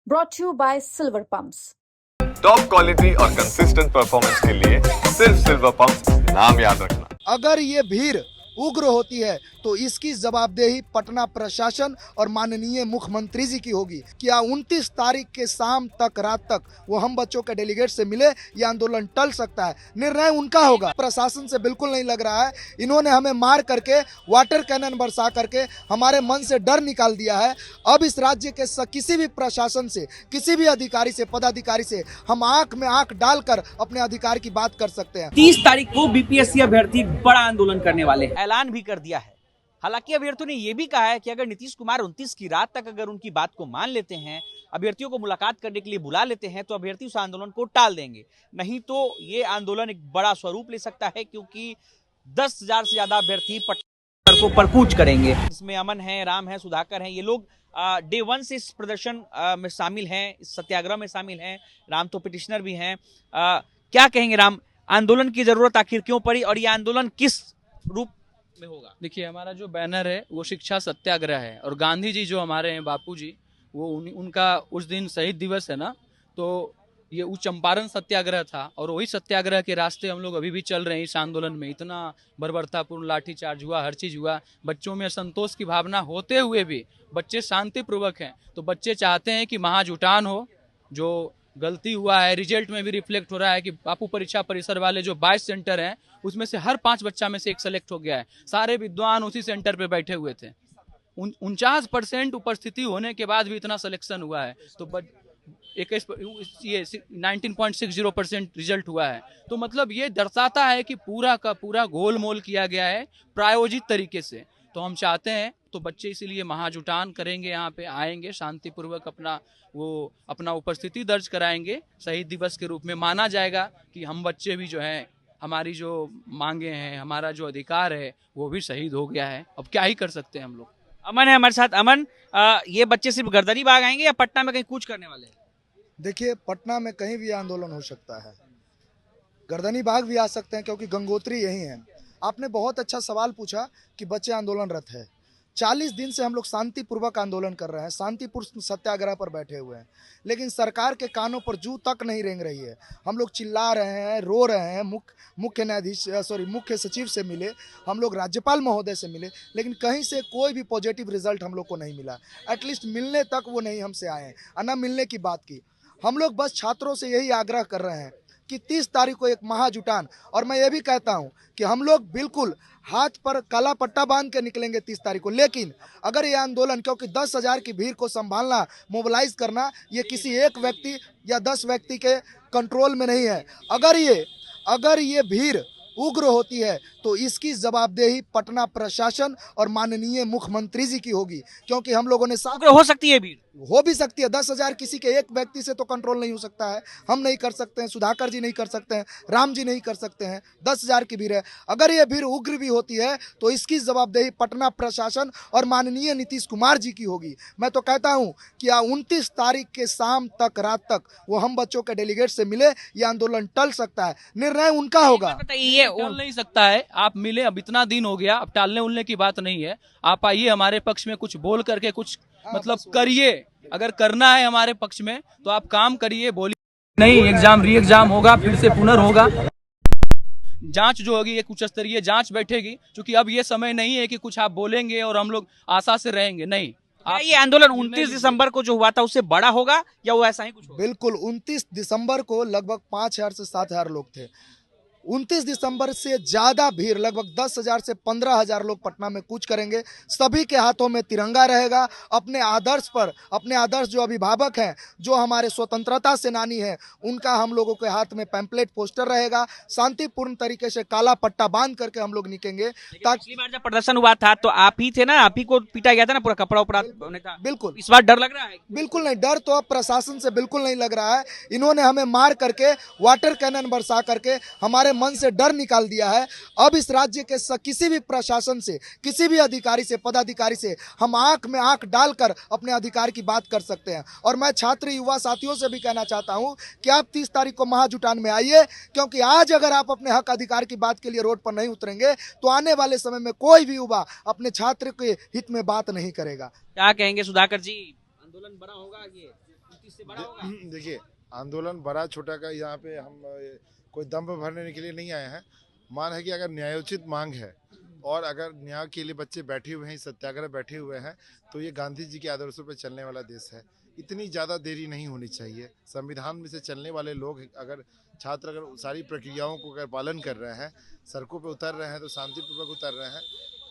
brought to you by Silver Pumps. Top quality और consistent performance के लिए सिर्फ सिल्वर पंप नाम याद रखना। अगर ये भीड़ उग्र होती है तो इसकी जवाबदेही पटना प्रशासन और माननीय मुख्यमंत्री जी की होगी। क्या 29 तारीख के शाम तक रात तक वो हम बच्चों के डेलीगेट से मिले, ये आंदोलन टल सकता है, निर्णय उनका होगा। प्रशासन से बिल्कुल नहीं लग रहा है। इन्होंने हमें मार करके, वाटर कैनन बरसा करके हमारे मन से डर निकाल दिया है। अब इस राज्य के किसी भी प्रशासन से, किसी भी अधिकारी से, पदाधिकारी से हम आंख में आंख डालकर अपने अधिकार की बात कर सकते हैं। 30 तारीख को बीपीएससी अभ्यर्थी बड़ा आंदोलन करने वाले हैं, ऐलान भी कर दिया है। हालांकि अभ्यर्थियों ने यह भी कहा है कि अगर नीतीश कुमार 29 की रात तक अगर उनकी बात को मान लेते हैं, अभ्यर्थियों को मुलाकात करने के लिए बुला लेते हैं, तो अभ्यर्थी उस आंदोलन को टाल देंगे। नहीं तो ये आंदोलन एक बड़ा स्वरूप ले सकता है, क्योंकि 10,000 से ज्यादा अभ्यर्थी पटना को परकूच करेंगे। इसमें अमन है, राम है, सुधाकर है, ये लोग डे 1 से इस प्रदर्शन में शामिल हैं, इस सत्याग्रह में शामिल हैं। राम तो पिटिशनर भी हैं। क्या कहेंगे राम, आंदोलन की जरूरत आखिर क्यों पड़ी और ये आंदोलन किस रूप में होगा? देखिए, हमारा जो बैनर है वो शिक्षा सत्याग्रह है, और गांधी जी जो हमारे हैं, बापू जी, वो उनका उस दिन शहीद दिवस है ना, तो ये वो चंपारण सत्याग्रह था, और वही सत्याग्रह के रास्ते हम लोग अभी भी चल रहे हैं। इस आंदोलन में इतना बर्बरतापूर्ण लाठीचार्ज हुआ, हर चीज हुआ, बच्चों में असंतोष की भावना होते हुए भी बच्चे शांतिपूर्वक हैं। तो बच्चे चाहते हैं कि महाजुटान हो। जो गलती हुआ है रिजल्ट में भी रिफ्लेक्ट हो रहा है कि बापू परीक्षा परिसर वाले जो 22 सेंटर हैं, उसमें से हर 5 बच्चा में से एक सेलेक्ट हो गया है। सारे विद्वान उसी सेंटर पे बैठे हुए थे। 49% उपस्थिति होने के बाद भी इतना सिलेक्शन हुआ है। तो 19.60% रिजल्ट हुआ है। तो मतलब ये दर्शाता है कि पूरा का पूरा गोलमोल किया गया है प्रायोजित तरीके से। तो हम चाहते हैं, तो बच्चे इसीलिए महाजुटान करेंगे, यहाँ पे आएंगे, शांतिपूर्वक अपना उपस्थिति दर्ज कराएंगे। शहीद दिवस के रूप में माना जाएगा कि हम बच्चे भी जो हैं, हमारी जो मांगे हैं, हमारा जो अधिकार है, वो भी शहीद हो गया है। अब क्या ही कर सकते हैं हम लोग। अमन है हमारे साथ। अमन, ये बच्चे सिर्फ गर्दनी बाग आएंगे या पटना में कहीं कूच करने वाले हैं? देखिए, पटना में कहीं भी आंदोलन हो सकता है, गर्दनी बाग भी आ सकते हैं, क्योंकि गंगोत्री यही है। आपने बहुत अच्छा सवाल पूछा कि बच्चे आंदोलनरत है। 40 दिन से हम लोग शांतिपूर्वक आंदोलन कर रहे हैं, शांतिपूर्ण सत्याग्रह पर बैठे हुए हैं, लेकिन सरकार के कानों पर जू तक नहीं रेंग रही है। हम लोग चिल्ला रहे हैं, रो रहे हैं, मुख्य सचिव से मिले, हम लोग राज्यपाल महोदय से मिले, लेकिन कहीं से कोई भी पॉजिटिव रिजल्ट हम लोग को नहीं मिला। एटलीस्ट मिलने तक वो नहीं हमसे आए हैं, न मिलने की बात की। हम लोग बस छात्रों से यही आग्रह कर रहे हैं कि 30 तारीख को एक महाजुटान, और मैं ये भी कहता हूं कि हम लोग बिल्कुल हाथ पर काला पट्टा बांध के निकलेंगे 30 तारीख को। लेकिन अगर ये आंदोलन, क्योंकि 10,000 की भीड़ को संभालना, मोबिलाइज करना, ये किसी एक व्यक्ति या 10 व्यक्ति के कंट्रोल में नहीं है। अगर ये भीड़ उग्र होती है तो इसकी जवाबदेही पटना प्रशासन और माननीय मुख्यमंत्री जी की होगी, क्योंकि हम लोगों ने हो सकती है भीड़, हो भी सकती है। 10,000 किसी के एक व्यक्ति से तो कंट्रोल नहीं हो सकता है। हम नहीं कर सकते हैं, सुधाकर जी नहीं कर सकते हैं, राम जी नहीं कर सकते हैं। 10,000 की भीड़ है। अगर ये भीड़ उग्र भी होती है तो इसकी जवाबदेही पटना प्रशासन और माननीय नीतीश कुमार जी की होगी। मैं तो कहता हूं कि 29 तारीख के शाम तक रात तक वो हम बच्चों के डेलीगेट से मिले, ये आंदोलन टल सकता है, निर्णय उनका होगा। टल नहीं सकता है। आप मिले, अब इतना दिन हो गया, अब टालने उलने की बात नहीं है। आप आइए हमारे पक्ष में, कुछ बोल करके कुछ मतलब करिए। अगर करना है हमारे पक्ष में तो आप काम करिए, बोलिए। नहीं, एग्जाम री एग्जाम होगा, फिर से पुनर्होगा। जांच जो होगी, एक उच्च स्तरीय जांच बैठेगी, क्योंकि अब ये समय नहीं है कि कुछ आप बोलेंगे और हम लोग आशा से रहेंगे। नहीं, ये आंदोलन 29 दिसंबर को जो हुआ था उससे बड़ा होगा या वो ऐसा ही कुछ होगा? बिल्कुल, 29 दिसंबर को लगभग 5,000 से 7,000 लोग थे। 29 दिसंबर से ज्यादा भीड़, लगभग 10,000 से 15,000 लोग पटना में कूच करेंगे। सभी के हाथों में तिरंगा रहेगा। अपने आदर्श जो अभिभावक हैं, जो हमारे स्वतंत्रता सेनानी हैं, उनका हम लोगों के हाथ में पैम्पलेट, पोस्टर रहेगा। शांतिपूर्ण तरीके से काला पट्टा बांध करके हम लोग निकलेंगे। पिछली बार जब प्रदर्शन हुआ था तो आप ही थे ना, आप ही को पीटा गया था ना, पूरा कपड़ा उपड़ा था। बिल्कुल, इस बार डर लग रहा है? बिल्कुल नहीं, डर तो अब प्रशासन से बिल्कुल नहीं लग रहा है। इन्होंने हमें मार करके, वाटर कैनन बरसा करके हमारे मन से डर निकाल दिया है। अब इस राज्य के किसी भी प्रशासन से, किसी भी अधिकारी से, पदाधिकारी से हम आंख में आंख डालकर अपने अधिकार की बात कर सकते हैं। और मैं छात्र युवा साथियों से भी कहना चाहता हूं कि आप 30 तारीख को महाजुटान में आइए, क्योंकि आज अगर आप अपने हक अधिकार की बात के लिए रोड पर नहीं उतरेंगे तो आने वाले समय में कोई भी युवा अपने छात्र के हित में बात नहीं करेगा। क्या कहेंगे सुधाकर जी, आंदोलन बड़ा होगा ये? इससे बड़ा होगा? देखिए, आंदोलन बड़ा छोटा का यहाँ पे हम कोई दम भरने के लिए नहीं आए हैं। मान है कि अगर न्यायोचित मांग है और अगर न्याय के लिए बच्चे बैठे हुए हैं, सत्याग्रह बैठे हुए हैं, तो ये गांधी जी के आदर्शों पर चलने वाला देश है। इतनी ज़्यादा देरी नहीं होनी चाहिए। संविधान में से चलने वाले लोग अगर छात्र अगर सारी प्रक्रियाओं को अगर पालन कर रहे हैं, सड़कों पर उतर रहे हैं, तो शांतिपूर्वक उतर रहे हैं,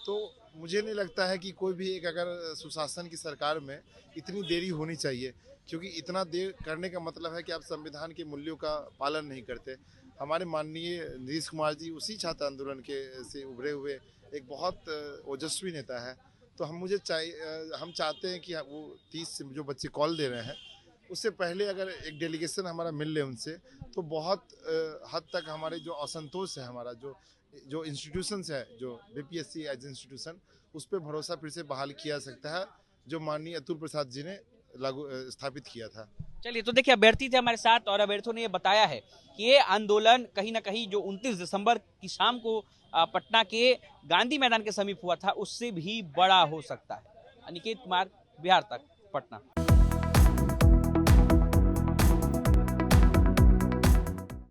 तो मुझे नहीं लगता है कि कोई भी एक अगर सुशासन की सरकार में इतनी देरी होनी चाहिए, क्योंकि इतना देर करने का मतलब है कि आप संविधान के मूल्यों का पालन नहीं करते। हमारे माननीय नीतीश कुमार जी उसी छात्र आंदोलन के से उभरे हुए एक बहुत ओजस्वी नेता है। तो हम चाहते हैं कि वो 30 जो बच्चे कॉल दे रहे हैं, उससे पहले अगर एक डेलीगेशन हमारा मिल ले उनसे, तो बहुत हद तक हमारे जो असंतोष है, हमारा जो इंस्टीट्यूशंस है, जो बीपीएससी एज इंस्टीट्यूशन, उस पर भरोसा फिर से बहाल किया सकता है, जो माननीय अतुल प्रसाद जी ने स्थापित किया था। चलिए, तो देखिए, अभ्यर्थी थे हमारे साथ और अभ्यर्थियों ने ये बताया है कि ये आंदोलन कहीं ना कहीं जो 29 दिसंबर की शाम को पटना के गांधी मैदान के समीप हुआ था, उससे भी बड़ा हो सकता है। अनिकेत कुमार, बिहार तक, पटना।